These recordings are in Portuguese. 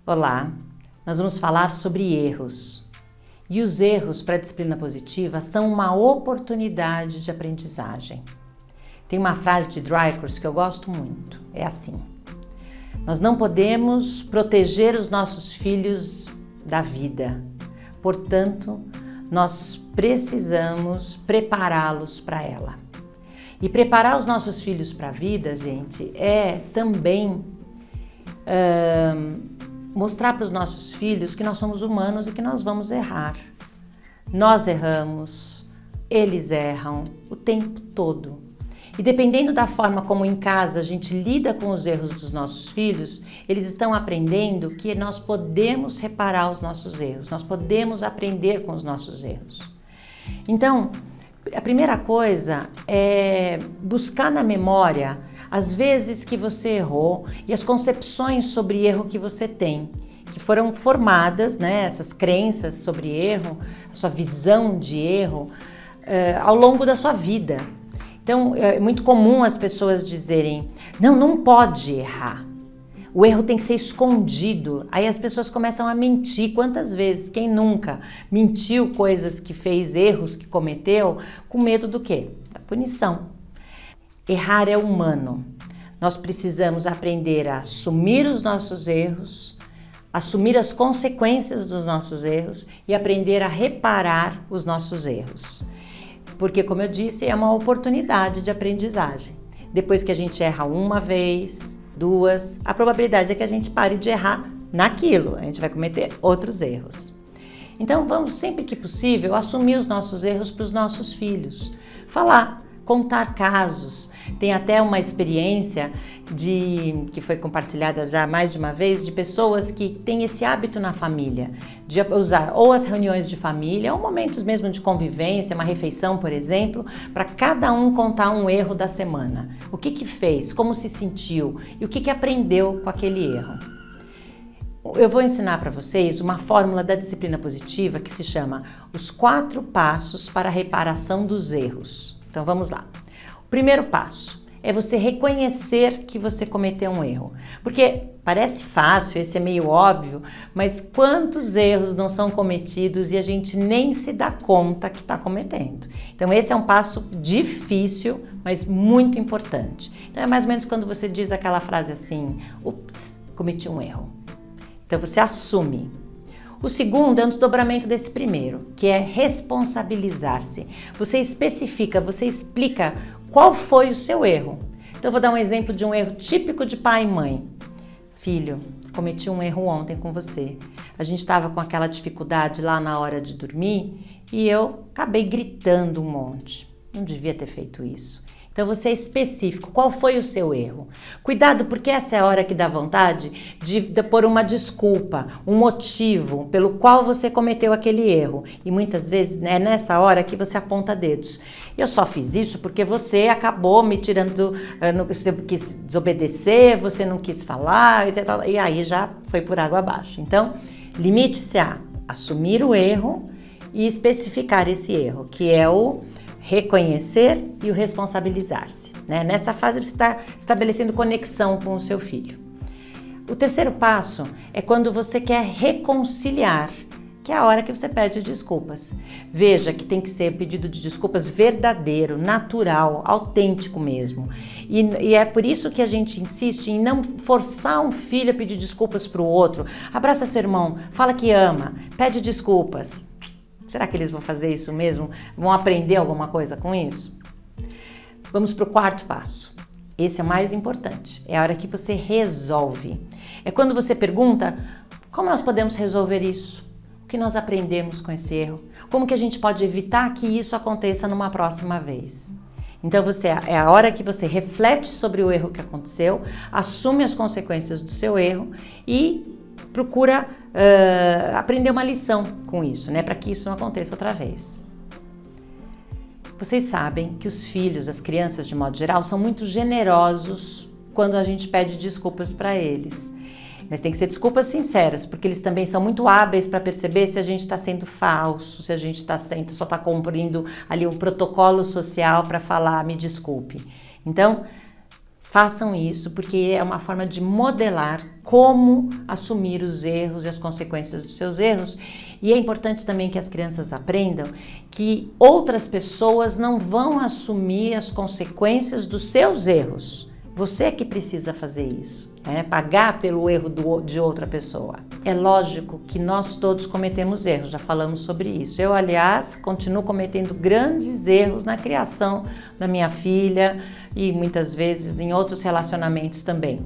Olá, nós vamos falar sobre erros. E os erros para a disciplina positiva são uma oportunidade de aprendizagem. Tem uma frase de Drycourse que eu gosto muito, é assim: nós não podemos proteger os nossos filhos da vida, portanto, nós precisamos prepará-los para ela. E preparar os nossos filhos para a vida, gente, é também mostrar para os nossos filhos que nós somos humanos e que nós vamos errar. Nós erramos, eles erram o tempo todo. E dependendo da forma como em casa a gente lida com os erros dos nossos filhos, eles estão aprendendo que nós podemos reparar os nossos erros, nós podemos aprender com os nossos erros. Então, a primeira coisa é buscar na memória as vezes que você errou e as concepções sobre erro que você tem, que foram formadas, né, essas crenças sobre erro, a sua visão de erro ao longo da sua vida. Então, é muito comum as pessoas dizerem: não pode errar. O erro tem que ser escondido. Aí as pessoas começam a mentir. Quantas vezes, quem nunca mentiu coisas que fez, erros que cometeu, com medo do quê? Da punição. Errar é humano. Nós precisamos aprender a assumir os nossos erros, assumir as consequências dos nossos erros e aprender a reparar os nossos erros. Porque, como eu disse, é uma oportunidade de aprendizagem. Depois que a gente erra uma vez, duas, a probabilidade é que a gente pare de errar naquilo. A gente vai cometer outros erros. Então, vamos, sempre que possível, assumir os nossos erros para os nossos filhos. Falar, contar casos. Tem até uma experiência que foi compartilhada já mais de uma vez, de pessoas que têm esse hábito na família, de usar ou as reuniões de família, ou momentos mesmo de convivência, uma refeição, por exemplo, para cada um contar um erro da semana. O que fez, como se sentiu e o que aprendeu com aquele erro. Eu vou ensinar para vocês uma fórmula da disciplina positiva que se chama os 4 passos para a reparação dos erros. Então vamos lá. O primeiro passo é você reconhecer que você cometeu um erro. Porque parece fácil, esse é meio óbvio, mas quantos erros não são cometidos e a gente nem se dá conta que está cometendo. Então esse é um passo difícil, mas muito importante. Então é mais ou menos quando você diz aquela frase assim: ups, cometi um erro. Então você assume. O segundo é um desdobramento desse primeiro, que é responsabilizar-se. Você especifica, você explica qual foi o seu erro. Então eu vou dar um exemplo de um erro típico de pai e mãe. Filho, cometi um erro ontem com você. A gente estava com aquela dificuldade lá na hora de dormir e eu acabei gritando um monte. Não devia ter feito isso. Então você é específico, qual foi o seu erro? Cuidado, porque essa é a hora que dá vontade de pôr uma desculpa, um motivo pelo qual você cometeu aquele erro. E muitas vezes é nessa hora que você aponta dedos. Eu só fiz isso porque você acabou me tirando, você quis desobedecer, você não quis falar, e aí já foi por água abaixo. Então, limite-se a assumir o erro e especificar esse erro, que é o reconhecer e o responsabilizar-se, né? Nessa fase você está estabelecendo conexão com o seu filho. O terceiro passo é quando você quer reconciliar, que é a hora que você pede desculpas. Veja que tem que ser pedido de desculpas verdadeiro, natural, autêntico mesmo. E é por isso que a gente insiste em não forçar um filho a pedir desculpas para o outro. Abraça seu irmão, fala que ama, pede desculpas. Será que eles vão fazer isso mesmo? Vão aprender alguma coisa com isso? Vamos para o quarto passo. Esse é o mais importante. É a hora que você resolve. É quando você pergunta: como nós podemos resolver isso? O que nós aprendemos com esse erro? Como que a gente pode evitar que isso aconteça numa próxima vez? Então é a hora que você reflete sobre o erro que aconteceu, assume as consequências do seu erro e procura aprender uma lição com isso, né, para que isso não aconteça outra vez. Vocês sabem que os filhos, as crianças de modo geral, são muito generosos quando a gente pede desculpas para eles. Mas tem que ser desculpas sinceras, porque eles também são muito hábeis para perceber se a gente está sendo falso, se a gente só está cumprindo ali um protocolo social para falar me desculpe. Então, Façam isso porque é uma forma de modelar como assumir os erros e as consequências dos seus erros. E é importante também que as crianças aprendam que outras pessoas não vão assumir as consequências dos seus erros. Você é que precisa fazer isso, pagar pelo erro de outra pessoa. É lógico que nós todos cometemos erros, já falamos sobre isso. Eu, aliás, continuo cometendo grandes erros na criação da minha filha e muitas vezes em outros relacionamentos também.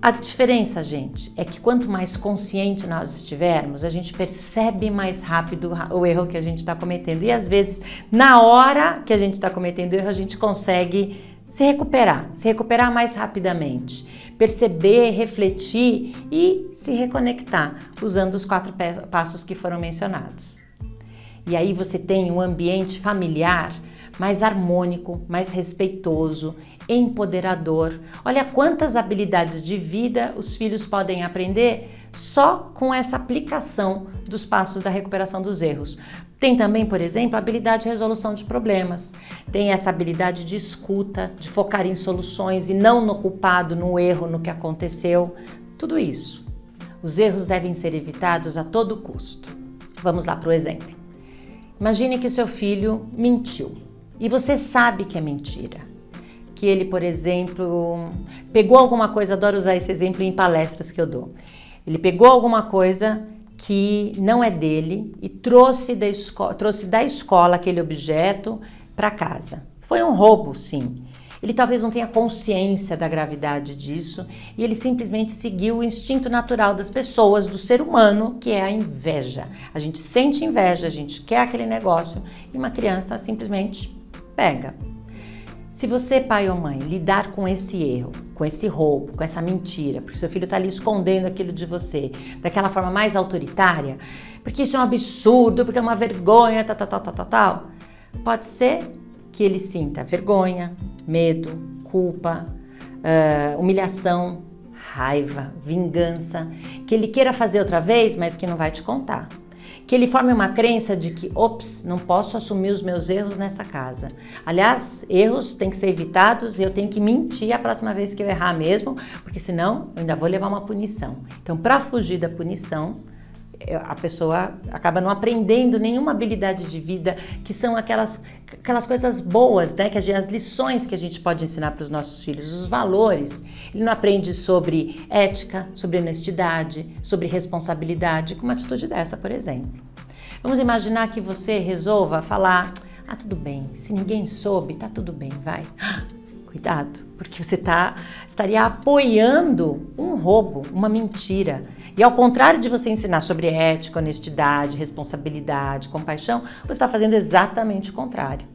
A diferença, gente, é que quanto mais consciente nós estivermos, a gente percebe mais rápido o erro que a gente está cometendo. E às vezes, na hora que a gente está cometendo o erro, a gente consegue se recuperar mais rapidamente, perceber, refletir e se reconectar, usando os 4 passos que foram mencionados. E aí você tem um ambiente familiar mais harmônico, mais respeitoso, empoderador. Olha quantas habilidades de vida os filhos podem aprender só com essa aplicação dos passos da recuperação dos erros. Tem também, por exemplo, a habilidade de resolução de problemas. Tem essa habilidade de escuta, de focar em soluções e não no culpado, no erro, no que aconteceu. Tudo isso. Os erros devem ser evitados a todo custo. Vamos lá para o exemplo. Imagine que o seu filho mentiu e você sabe que é mentira. Que ele, por exemplo, pegou alguma coisa, adoro usar esse exemplo em palestras que eu dou. Ele pegou alguma coisa que não é dele e trouxe da escola aquele objeto para casa. Foi um roubo, sim. Ele talvez não tenha consciência da gravidade disso e ele simplesmente seguiu o instinto natural das pessoas, do ser humano, que é a inveja. A gente sente inveja, a gente quer aquele negócio e uma criança simplesmente pega. Se você, pai ou mãe, lidar com esse erro, com esse roubo, com essa mentira, porque seu filho está ali escondendo aquilo de você, daquela forma mais autoritária, porque isso é um absurdo, porque é uma vergonha, tal, pode ser que ele sinta vergonha, medo, culpa, humilhação, raiva, vingança, que ele queira fazer outra vez, mas que não vai te contar. Que ele forme uma crença de que, não posso assumir os meus erros nessa casa. Aliás, erros têm que ser evitados e eu tenho que mentir a próxima vez que eu errar mesmo, porque senão eu ainda vou levar uma punição. Então, para fugir da punição, a pessoa acaba não aprendendo nenhuma habilidade de vida, que são aquelas coisas boas, né? As lições que a gente pode ensinar para os nossos filhos, os valores. Ele não aprende sobre ética, sobre honestidade, sobre responsabilidade, com uma atitude dessa, por exemplo. Vamos imaginar que você resolva falar, tudo bem, se ninguém soube, tá tudo bem, vai. Cuidado, porque você estaria apoiando um roubo, uma mentira. E ao contrário de você ensinar sobre ética, honestidade, responsabilidade, compaixão, você está fazendo exatamente o contrário.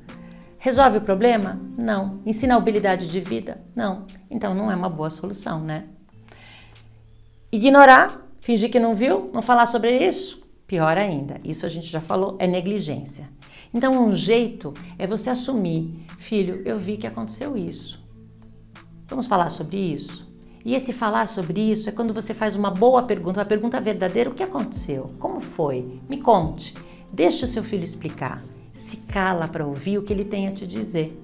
Resolve o problema? Não. Ensina a habilidade de vida? Não. Então não é uma boa solução, né? Ignorar, fingir que não viu, não falar sobre isso? Pior ainda, isso a gente já falou, é negligência. Então um jeito é você assumir, filho, eu vi que aconteceu isso. Vamos falar sobre isso? E esse falar sobre isso é quando você faz uma boa pergunta, uma pergunta verdadeira, o que aconteceu? Como foi? Me conte. Deixe o seu filho explicar. Se cala para ouvir o que ele tem a te dizer.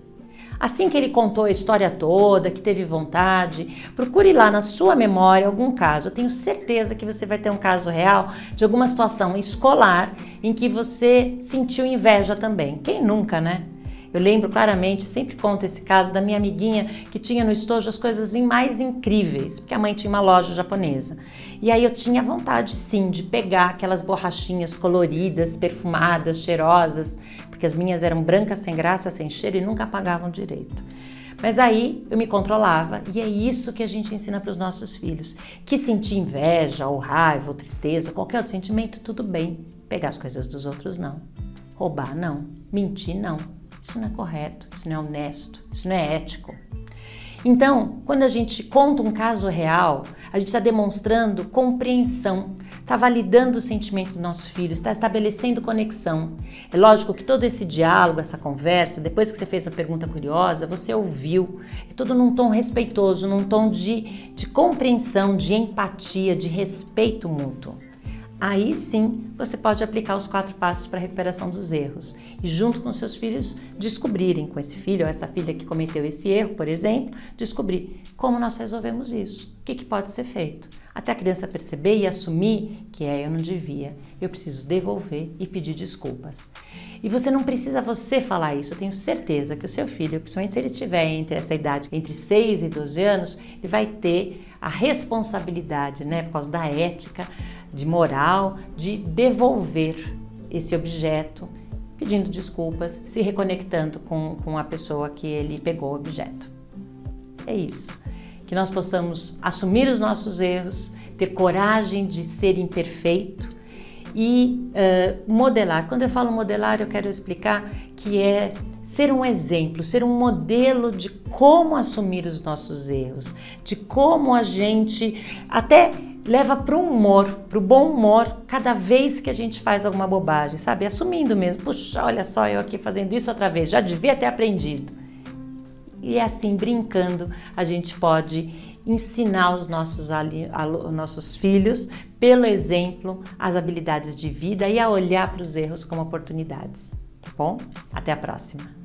Assim que ele contou a história toda, que teve vontade, procure lá na sua memória algum caso. Eu tenho certeza que você vai ter um caso real de alguma situação escolar em que você sentiu inveja também. Quem nunca, né? Eu lembro claramente, sempre conto esse caso da minha amiguinha que tinha no estojo as coisas mais incríveis, porque a mãe tinha uma loja japonesa. E aí eu tinha vontade, sim, de pegar aquelas borrachinhas coloridas, perfumadas, cheirosas, porque as minhas eram brancas, sem graça, sem cheiro e nunca apagavam direito. Mas aí eu me controlava e é isso que a gente ensina para os nossos filhos. Que sentir inveja, ou raiva, ou tristeza, qualquer outro sentimento, tudo bem. Pegar as coisas dos outros, não. Roubar, não. Mentir, não. Isso não é correto, isso não é honesto, isso não é ético. Então, quando a gente conta um caso real, a gente está demonstrando compreensão, está validando o sentimento do nosso filho, está estabelecendo conexão. É lógico que todo esse diálogo, essa conversa, depois que você fez a pergunta curiosa, você ouviu. É tudo num tom respeitoso, num tom de compreensão, de empatia, de respeito mútuo. Aí sim, você pode aplicar os 4 passos para a recuperação dos erros e junto com seus filhos descobrirem, com esse filho ou essa filha que cometeu esse erro, por exemplo, descobrir como nós resolvemos isso, o que pode ser feito. Até a criança perceber e assumir que eu não devia, eu preciso devolver e pedir desculpas. E você não precisa falar isso, eu tenho certeza que o seu filho, principalmente se ele tiver entre essa idade, entre 6 e 12 anos, ele vai ter a responsabilidade, né, por causa da ética, de moral, de devolver esse objeto, pedindo desculpas, se reconectando com a pessoa que ele pegou o objeto. É isso. Que nós possamos assumir os nossos erros, ter coragem de ser imperfeito e modelar. Quando eu falo modelar, eu quero explicar que é ser um exemplo, ser um modelo de como assumir os nossos erros, de como a gente até leva para o humor, para o bom humor, cada vez que a gente faz alguma bobagem, sabe? Assumindo mesmo, puxa, olha só, eu aqui fazendo isso outra vez, já devia ter aprendido. E assim, brincando, a gente pode ensinar os nossos filhos, pelo exemplo, as habilidades de vida e a olhar para os erros como oportunidades, tá bom? Até a próxima!